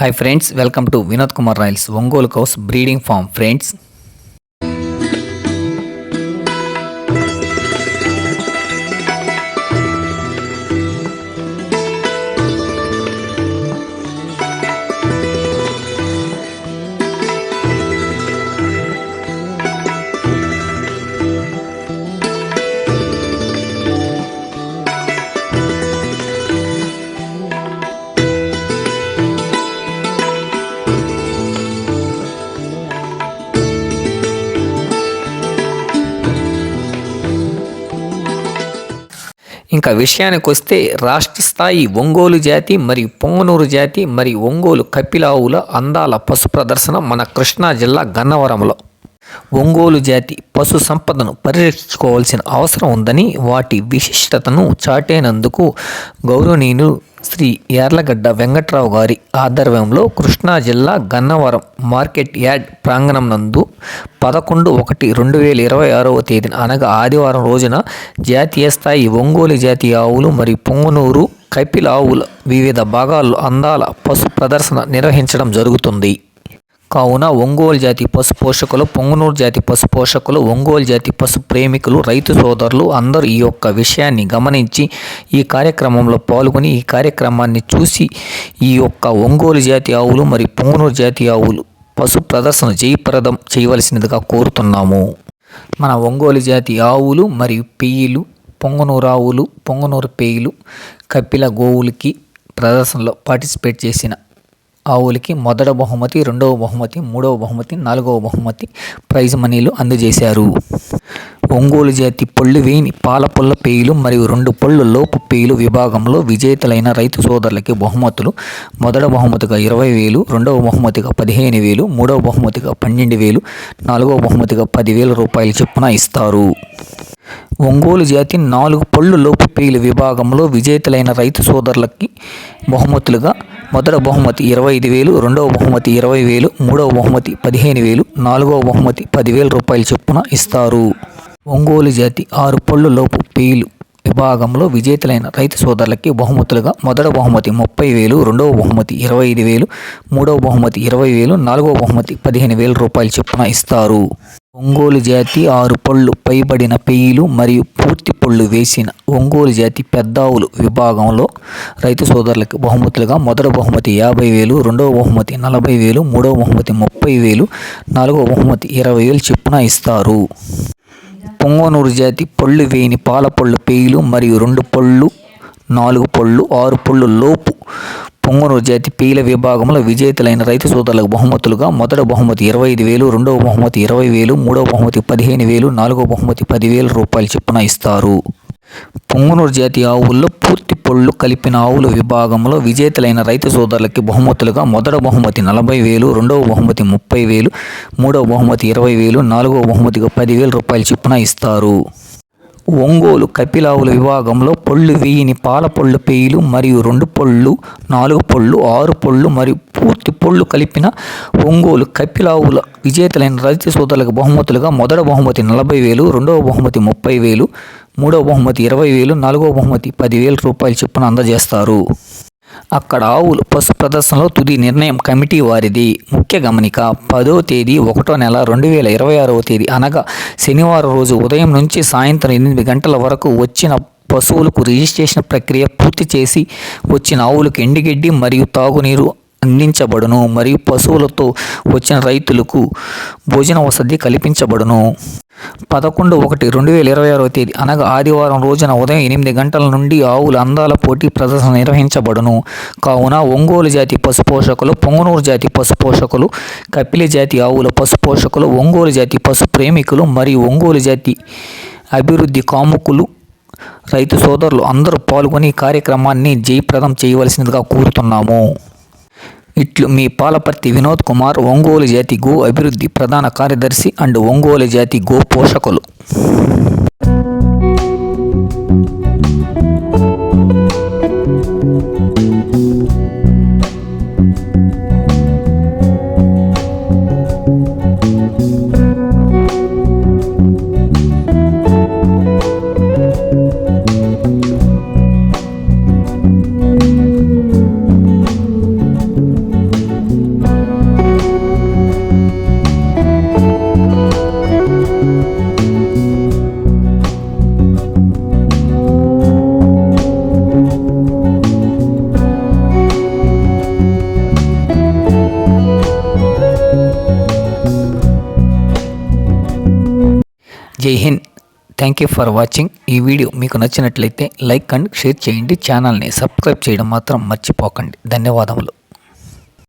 Hi friends, welcome to Vinod Kumar Rails Ongolu Cows Breeding Farm friends. ఇంకా విషయానికి వస్తే రాష్ట్ర స్థాయి ఒంగోలు జాతి మరియు పొంగనూరు జాతి మరియు ఒంగోలు కపిలావుల అందాల పశు ప్రదర్శన మన కృష్ణా జిల్లా గన్నవరంలో. ఒంగోలు జాతి పశు సంపదను పరిరక్షించుకోవాల్సిన అవసరం ఉందని, వాటి విశిష్టతను చాటేనందుకు గౌరవనీయులు శ్రీ యార్లగడ్డ వెంకట్రావు గారి ఆధ్వర్యంలో కృష్ణా జిల్లా గన్నవరం మార్కెట్ యార్డ్ ప్రాంగణం నందు 11/1/2026 తేదీన అనగా ఆదివారం రోజున జాతీయ స్థాయి ఒంగోలు జాతి ఆవులు మరియు పొంగనూరు కపిల ఆవుల వివిధ భాగాల్లో అందాల పశు ప్రదర్శన నిర్వహించడం జరుగుతుంది. కావున ఒంగోలు జాతి పశు పోషకులు, పొంగనూరు జాతి పశు పోషకులు, ఒంగోలు జాతి పశు ప్రేమికులు, రైతు సోదరులు అందరూ ఈ యొక్క విషయాన్ని గమనించి ఈ కార్యక్రమంలో పాల్గొని ఈ కార్యక్రమాన్ని చూసి ఈ యొక్క ఒంగోలు జాతి ఆవులు మరియు పొంగనూరు జాతి ఆవులు పశు ప్రదర్శన జయప్రదం చేయవలసినదిగా కోరుతున్నాము. మన ఒంగోలు జాతి ఆవులు మరియు పెయ్యిలు, పొంగనూరు ఆవులు, పొంగనూరు పెయ్యిలు, కపిల గోవులకి ప్రదర్శనలో పార్టిసిపేట్ చేసిన ఆవులకి మొదటి బహుమతి, రెండవ బహుమతి, మూడవ బహుమతి, నాలుగవ బహుమతి ప్రైజ్ మనీలు అందజేశారు. ఒంగోలు జాతి పళ్ళు వేయని పాల పళ్ళ పేయిలు మరియు 2 పళ్ళు లోపు పేయిలు విభాగంలో విజేతలైన రైతు సోదరులకి బహుమతులు మొదటి బహుమతిగా 20,000, రెండవ బహుమతిగా 15,000, మూడవ బహుమతిగా 12,000, నాలుగవ బహుమతిగా 10,000 రూపాయలు చొప్పున ఇస్తారు. ఒంగోలు జాతి 4 పళ్ళు లోపు పేయిలు విభాగంలో విజేతలైన రైతు సోదరులకి బహుమతులుగా మొదటి బహుమతి 25,000, రెండవ బహుమతి 20,000, మూడవ బహుమతి 15,000, నాలుగవ బహుమతి 10,000 రూపాయలు చొప్పున ఇస్తారు. ఒంగోలు జాతి 6 పళ్ళు లోపు పేయిలు విభాగంలో విజేతలైన రైతు సోదరులకి బహుమతులుగా మొదటి బహుమతి 30,000, రెండవ బహుమతి 25,000, మూడవ బహుమతి 20,000, నాలుగవ బహుమతి 15,000 రూపాయలు చొప్పున ఇస్తారు. ఒంగోలు జాతి 6 పళ్ళు పైబడిన పెయ్యిలు మరియు పూర్తి పళ్ళు వేసిన ఒంగోలు జాతి పెద్దావులు విభాగంలో రైతు సోదరులకు బహుమతులుగా మొదటి బహుమతి 50,000, రెండవ బహుమతి 40,000, మూడవ బహుమతి 30,000, నాలుగవ బహుమతి 20,000 చొప్పున ఇస్తారు. పొంగనూరు జాతి పళ్ళు వేయని పాల పళ్ళు పేయిలు మరియు 2 పళ్ళు, 4 పళ్ళు, 6 పళ్ళు లోపు పొంగనూరు జాతి పేయిల విభాగంలో విజేతలైన రైతు సోదరులకు బహుమతులుగా మొదటి బహుమతి 25,000, రెండవ బహుమతి 20,000, మూడవ బహుమతి 15,000, నాలుగవ బహుమతి 10,000 రూపాయలు చొప్పున ఇస్తారు. పొంగనూరు జాతి ఆవుల్లో పూర్తి పళ్ళు కలిపిన ఆవుల విభాగంలో విజేతలైన రైతు సోదరులకి బహుమతులుగా మొదటి బహుమతి 40,000, రెండవ బహుమతి 30,000, మూడవ బహుమతి 20,000, నాలుగవ బహుమతిగా 10,000 రూపాయలు చొప్పున ఇస్తారు. ఒంగోలు కపిలావుల విభాగంలో పళ్ళు వేయని పాల పళ్ళు పేయిలు మరియు 2 పళ్ళు, 4 పళ్ళు, 6 పళ్ళు మరియు పూర్తి పళ్ళు కలిపిన ఒంగోలు కపిలావుల విజేతలైన రైతు సోదరులకు బహుమతులుగా మొదటి బహుమతి 40,000, రెండవ బహుమతి 30,000, మూడవ బహుమతి 20,000, నాలుగవ బహుమతి 10,000 రూపాయలు చొప్పున అందజేస్తారు. అక్కడ ఆవులు పశు ప్రదర్శనలో తుది నిర్ణయం కమిటీ వారిది. ముఖ్య గమనిక: 10వ తేదీ 1వ నెల 2026 తేదీ అనగా శనివారం రోజు ఉదయం నుంచి సాయంత్రం 8 గంటల వరకు వచ్చిన పశువులకు రిజిస్ట్రేషన్ ప్రక్రియ పూర్తి చేసి వచ్చిన ఆవులకు ఎండుగడ్డి మరియు తాగునీరు అందించబడును మరియు పశువులతో వచ్చిన రైతులకు భోజన వసతి కల్పించబడును. 11/1/2026 తేదీ అనగా ఆదివారం రోజున ఉదయం 8 గంటల నుండి ఆవుల అందాల పోటీ ప్రదర్శన నిర్వహించబడును. కావున ఒంగోలు జాతి పశు పోషకులు, పొంగనూరు జాతి పశు పోషకులు, కపిల జాతి ఆవుల పశు పోషకులు, ఒంగోలు జాతి పశు ప్రేమికులు మరియు ఒంగోలు జాతి అభివృద్ధి కాముకులు, రైతు సోదరులు అందరూ పాల్గొని ఈ కార్యక్రమాన్ని జయప్రదం చేయవలసినదిగా కోరుతున్నాము. ఇట్లు మీ పాలపర్తి వినోద్ కుమార్, ఒంగోలు జాతి గో అభివృద్ధి ప్రధాన కార్యదర్శి అండ్ ఒంగోలు జాతి గో పోషకులు. జై Hind. Thank you for watching. ఈ వీడియో మీకు నచ్చినట్లయితే లైక్ అండ్ షేర్ చేయండి. ఛానల్ని సబ్స్క్రైబ్ చేయడం మాత్రం మర్చిపోకండి. ధన్యవాదములు.